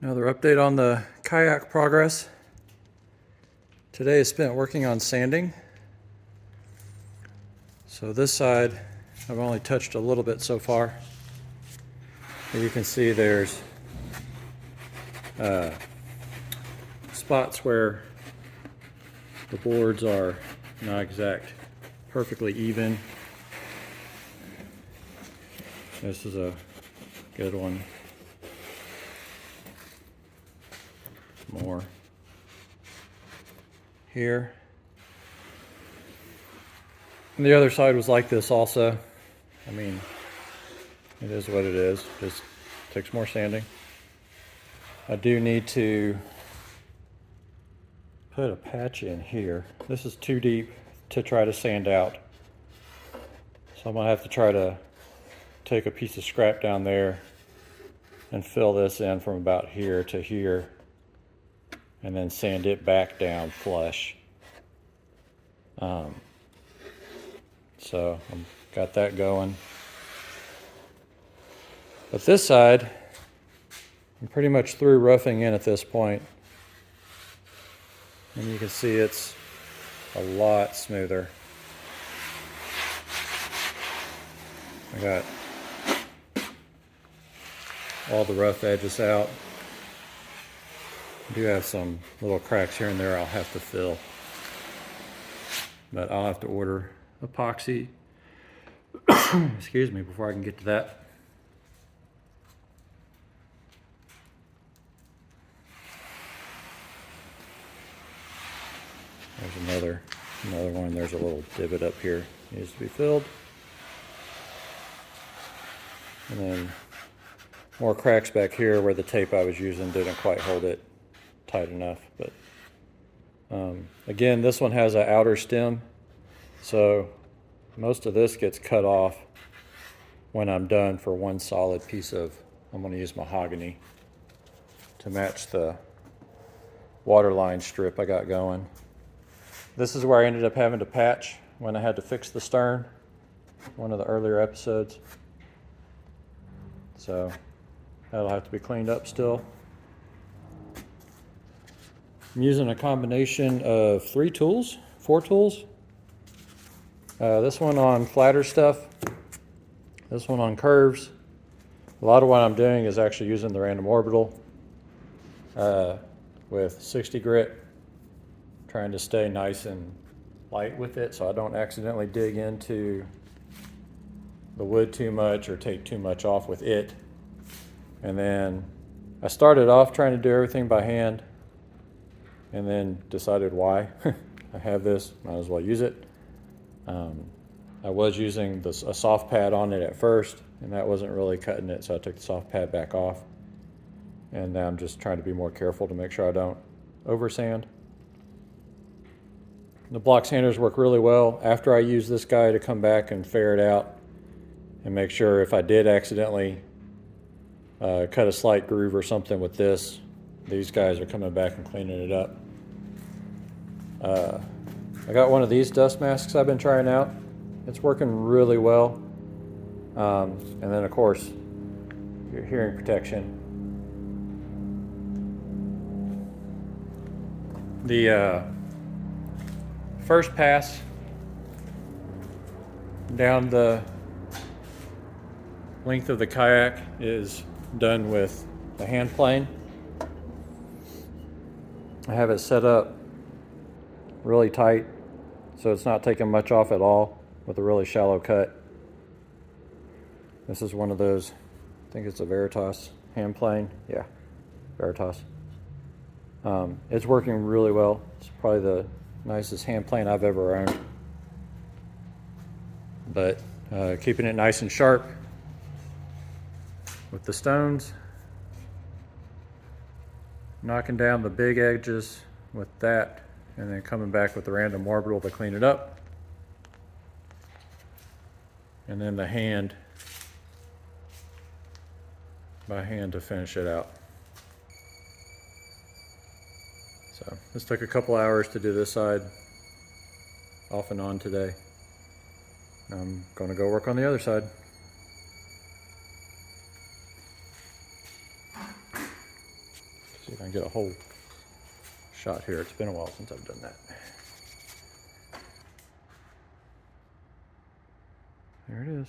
Another update on the kayak progress. Today is spent working on sanding. So this side I've only touched a little bit so far. As you can see, there's spots where the boards are not perfectly even. This is a good one. More here. And the other side was like this also. I mean, it is what it is. Just takes more sanding. I do need to put a patch in here. This is too deep to try to sand out. So I'm gonna have to try to take a piece of scrap down there and fill this in from about here to here, and then sand it back down flush. So I've got that going. But this side, I'm pretty much through roughing in at this point. And you can see it's a lot smoother. I got all the rough edges out. I do have some little cracks here and there I'll have to fill. But I'll have to order epoxy, excuse me, before I can get to that. There's another one. There's a little divot up here. Needs to be filled. And then more cracks back here where the tape I was using didn't quite hold it tight enough. But again, this one has an outer stem, so most of this gets cut off when I'm done for one solid piece of, I'm going to use mahogany to match the waterline strip I got going. This is where I ended up having to patch when I had to fix the stern, one of the earlier episodes. So that'll have to be cleaned up still. I'm using a combination of four tools. This one on flatter stuff, this one on curves. A lot of what I'm doing is actually using the random orbital with 60 grit, trying to stay nice and light with it so I don't accidentally dig into the wood too much or take too much off with it. And then I started off trying to do everything by hand and then decided why. I have this, might as well use it. I was using a soft pad on it at first, and that wasn't really cutting it, so I took the soft pad back off. And now I'm just trying to be more careful to make sure I don't over sand. The block sanders work really well after I use this guy to come back and ferret out and make sure if I did accidentally cut a slight groove or something with this, these guys are coming back and cleaning it up. I got one of these dust masks I've been trying out. It's working really well. And then of course, your hearing protection. The first pass down the length of the kayak is done with the hand plane. I have it set up really tight so it's not taking much off at all with a really shallow cut. This is one of those, I think it's a Veritas hand plane. Yeah, Veritas. It's working really well. It's probably the nicest hand plane I've ever owned. But keeping it nice and sharp with the stones, knocking down the big edges with that, and then coming back with the random orbital to clean it up, and then the hand by hand to finish it out. So this took a couple hours to do this side off and on today. I'm going to go work on the other side. and get a whole shot here. It's been a while since I've done that. There it is.